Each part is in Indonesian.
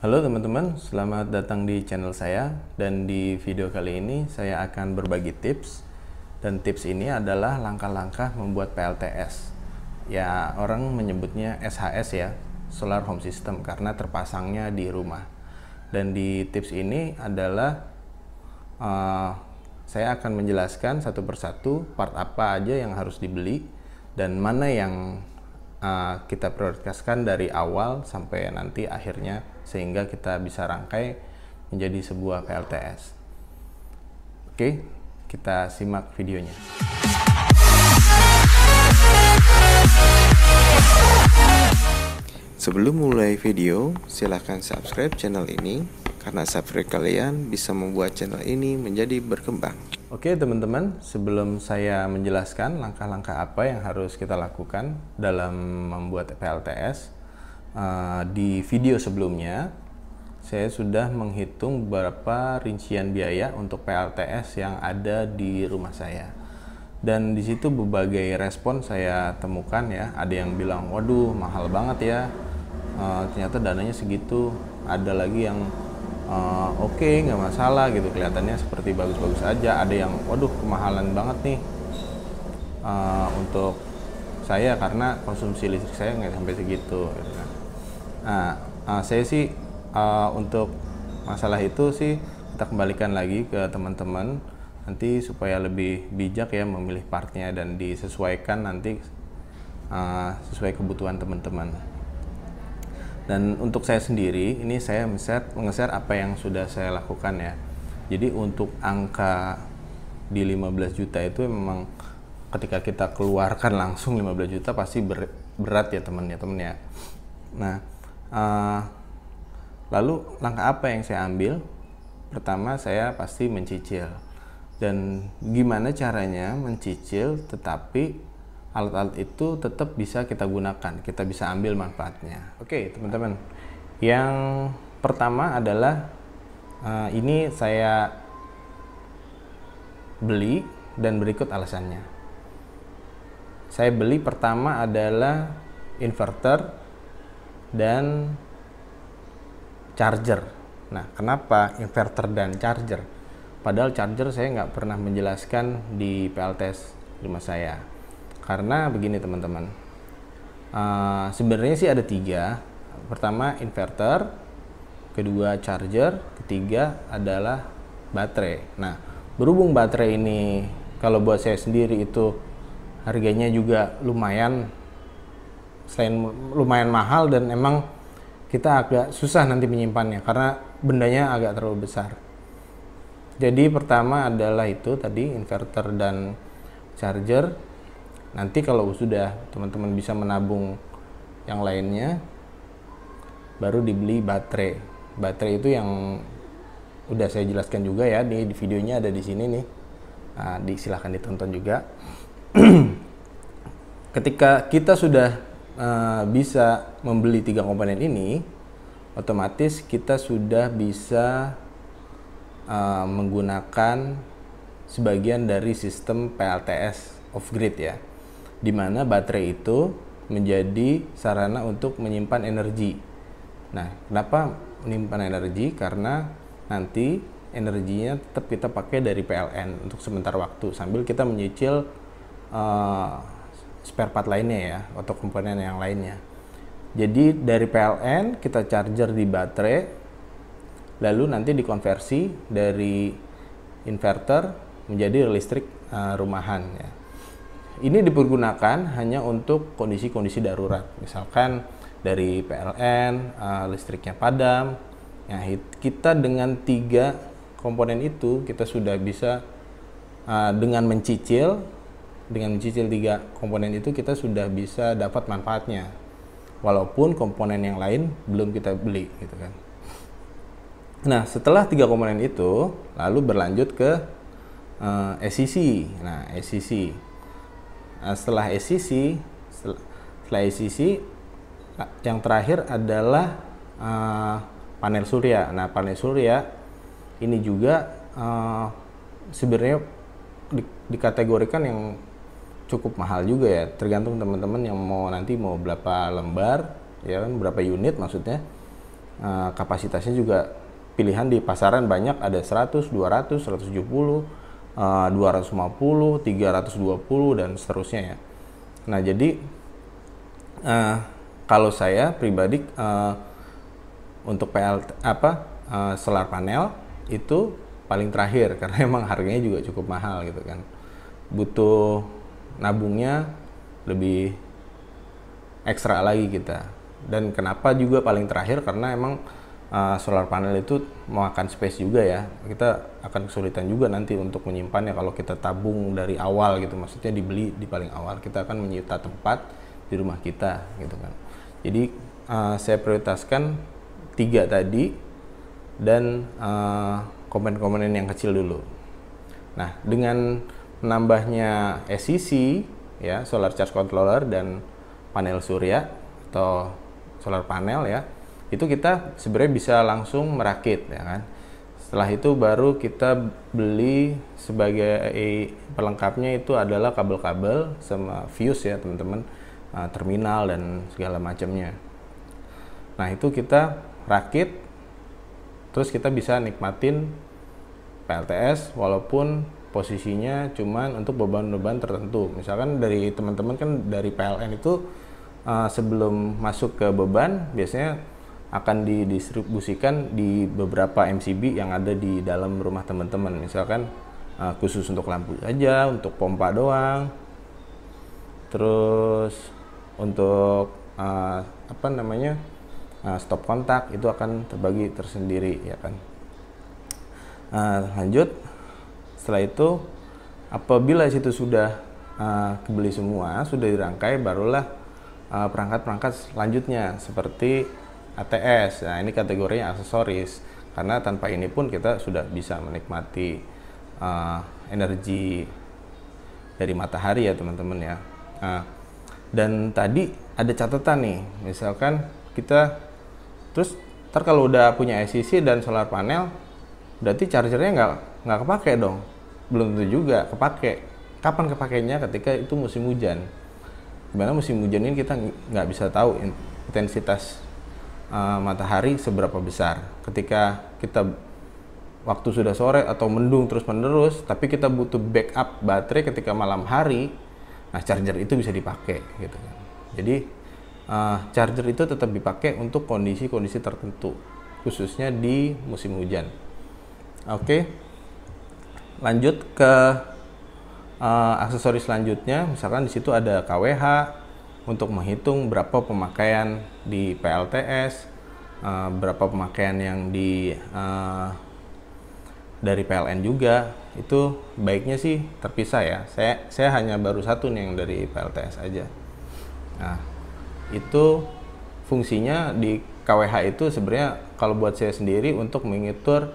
Halo teman-teman, selamat datang di channel saya. Dan di video kali ini saya akan berbagi tips. Dan tips ini adalah langkah-langkah membuat PLTS. Ya, orang menyebutnya SHS ya, Solar Home System, karena terpasangnya di rumah. Dan di tips ini adalah saya akan menjelaskan satu persatu part apa aja yang harus dibeli dan mana yang kita prioritaskan dari awal sampai nanti akhirnya, sehingga kita bisa rangkai menjadi sebuah PLTS. Oke, kita simak videonya. Sebelum mulai video, silahkan subscribe channel ini karena subscribe kalian bisa membuat channel ini menjadi berkembang. Oke teman-teman, sebelum saya menjelaskan langkah-langkah apa yang harus kita lakukan dalam membuat PLTS, di video sebelumnya saya sudah menghitung beberapa rincian biaya untuk PLTS yang ada di rumah saya. Dan di situ berbagai respon saya temukan ya. Ada yang bilang, waduh mahal banget ya, ternyata dananya segitu. Ada lagi yang oke, nggak masalah gitu, kelihatannya seperti bagus-bagus aja. Ada yang waduh kemahalan banget nih untuk saya karena konsumsi listrik saya nggak sampai segitu gitu kan. Saya sih untuk masalah itu sih kita kembalikan lagi ke teman-teman nanti supaya lebih bijak ya memilih partnya dan disesuaikan nanti sesuai kebutuhan teman-teman. Dan untuk saya sendiri, ini saya nge-share apa yang sudah saya lakukan ya. Jadi untuk angka di 15 juta itu memang ketika kita keluarkan langsung 15 juta pasti berat ya teman ya. Nah, lalu langkah apa yang saya ambil? Pertama, saya pasti mencicil. Dan gimana caranya mencicil tetapi alat-alat itu tetap bisa kita gunakan, kita bisa ambil manfaatnya. Oke teman-teman, yang pertama adalah ini saya beli dan berikut alasannya. Saya beli pertama adalah inverter dan charger. Nah, kenapa inverter dan charger? Padahal charger saya nggak pernah menjelaskan di PLTS rumah saya. Karena begini teman-teman, sebenarnya sih ada 3. Pertama inverter, kedua charger, ketiga adalah baterai. Nah, berhubung baterai ini kalau buat saya sendiri itu harganya juga lumayan, selain lumayan mahal, dan emang kita agak susah nanti menyimpannya karena bendanya agak terlalu besar. Jadi pertama adalah itu tadi, inverter dan charger. Nanti kalau sudah teman-teman bisa menabung yang lainnya, baru dibeli baterai. Baterai itu yang udah saya jelaskan juga ya, di videonya ada di sini nih. Nah, silahkan ditonton juga. Ketika kita sudah bisa membeli 3 komponen ini, otomatis kita sudah bisa menggunakan sebagian dari sistem PLTS off grid ya, di mana baterai itu menjadi sarana untuk menyimpan energi. Nah, kenapa menyimpan energi? Karena nanti energinya tetap kita pakai dari PLN untuk sementara waktu sambil kita menyicil spare part lainnya ya, atau komponen yang lainnya. Jadi dari PLN kita charger di baterai, lalu nanti dikonversi dari inverter menjadi listrik rumahan ya. Ini dipergunakan hanya untuk kondisi-kondisi darurat, misalkan dari PLN listriknya padam. Nah, kita dengan 3 komponen itu kita sudah bisa dengan mencicil 3 komponen itu kita sudah bisa dapat manfaatnya, walaupun komponen yang lain belum kita beli gitu kan. Nah, setelah 3 komponen itu lalu berlanjut ke SCC. Nah, SCC. Setelah SCC yang terakhir adalah panel surya. Nah, panel surya ini juga sebenarnya dikategorikan yang cukup mahal juga ya, tergantung teman-teman yang nanti mau berapa lembar ya kan, berapa unit maksudnya. kapasitasnya juga pilihan di pasaran banyak, ada 100, 200, 170, 250, 320 dan seterusnya ya. Nah, jadi kalau saya pribadi untuk solar panel itu paling terakhir karena emang harganya juga cukup mahal gitu kan. Butuh nabungnya lebih ekstra lagi kita. Dan kenapa juga paling terakhir, karena emang solar panel itu memakan space juga ya. Kita akan kesulitan juga nanti untuk menyimpannya kalau kita tabung dari awal gitu, maksudnya dibeli di paling awal, kita akan menyita tempat di rumah kita gitu kan. Jadi saya prioritaskan 3 tadi dan komponen-komponen yang kecil dulu. Nah, dengan menambahnya SCC ya, solar charge controller dan panel surya atau solar panel ya, itu kita sebenarnya bisa langsung merakit ya kan. Setelah itu baru kita beli sebagai pelengkapnya, itu adalah kabel-kabel sama fuse ya teman-teman, terminal dan segala macamnya. Nah, itu kita rakit, terus kita bisa nikmatin PLTS walaupun posisinya cuman untuk beban-beban tertentu. Misalkan dari teman-teman kan dari PLN itu sebelum masuk ke beban biasanya akan didistribusikan di beberapa MCB yang ada di dalam rumah teman-teman. Misalkan khusus untuk lampu saja, untuk pompa doang, terus untuk stop kontak itu akan terbagi tersendiri ya kan. Lanjut, setelah itu apabila situ sudah kebeli semua, sudah dirangkai, barulah perangkat-perangkat selanjutnya seperti ATS. Nah, ini kategorinya aksesoris, karena tanpa ini pun kita sudah bisa menikmati energi dari matahari ya teman-teman ya. Dan tadi ada catatan nih, misalkan kita terus kalau udah punya SCC dan solar panel, berarti chargernya nggak kepake dong. Belum tentu juga kepake. Kapan kepakainya? Ketika itu musim hujan. Dimana musim hujan ini kita nggak bisa tahu intensitas matahari seberapa besar. Ketika kita waktu sudah sore atau mendung terus menerus, tapi kita butuh backup baterai ketika malam hari, nah charger itu bisa dipakai gitu kan. Jadi charger itu tetap dipakai untuk kondisi-kondisi tertentu, khususnya di musim hujan. Oke, lanjut ke aksesoris selanjutnya. Misalkan di situ ada KWH untuk menghitung berapa pemakaian di PLTS, berapa pemakaian yang dari PLN juga. Itu baiknya sih terpisah ya. Saya hanya baru satu nih yang dari PLTS aja. Nah, itu fungsinya di KWH itu sebenarnya kalau buat saya sendiri untuk menghitung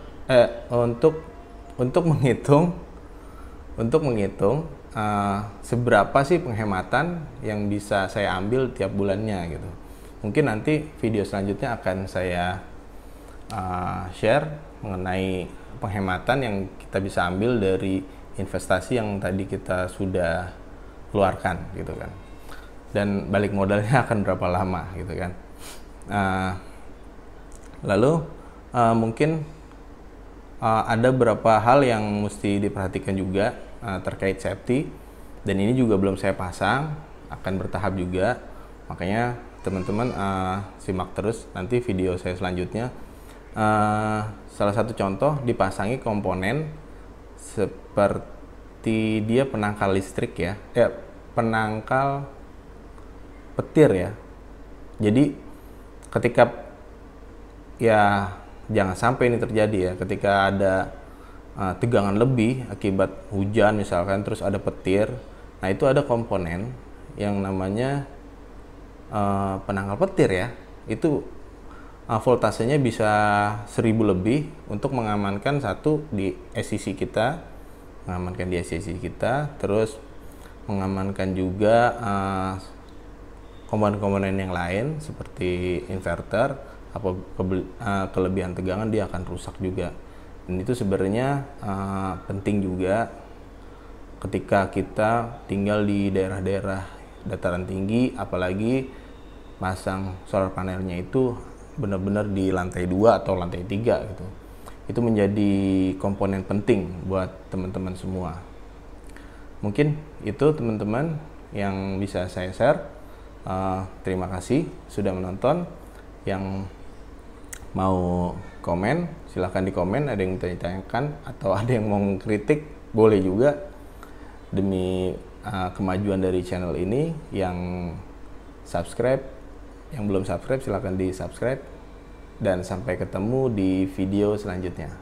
seberapa sih penghematan yang bisa saya ambil tiap bulannya gitu. Mungkin nanti video selanjutnya akan saya share mengenai penghematan yang kita bisa ambil dari investasi yang tadi kita sudah keluarkan gitu kan. Dan balik modalnya akan berapa lama gitu kan. Lalu mungkin ada beberapa hal yang mesti diperhatikan juga terkait safety, dan ini juga belum saya pasang, akan bertahap juga. Makanya teman-teman simak terus nanti video saya selanjutnya. Salah satu contoh, dipasangi komponen seperti dia penangkal listrik ya, penangkal petir ya. Jadi ketika ya jangan sampai ini terjadi ya, ketika ada tegangan lebih akibat hujan misalkan, terus ada petir, nah itu ada komponen yang namanya penangkal petir ya. Itu voltasenya bisa 1000 lebih untuk mengamankan di SCC kita, terus mengamankan juga komponen-komponen yang lain seperti inverter. Apa kelebihan tegangan dia akan rusak juga. Dan itu sebenarnya penting juga ketika kita tinggal di daerah-daerah dataran tinggi, apalagi pasang solar panelnya itu benar-benar di lantai 2 atau lantai 3 gitu. Itu menjadi komponen penting buat teman-teman semua. Mungkin itu teman-teman yang bisa saya share. Terima kasih sudah menonton. Yang mau komen silahkan di komen, ada yang ditanyakan atau ada yang mau kritik boleh juga, demi kemajuan dari channel ini. Yang subscribe, yang belum subscribe silahkan di subscribe, dan sampai ketemu di video selanjutnya.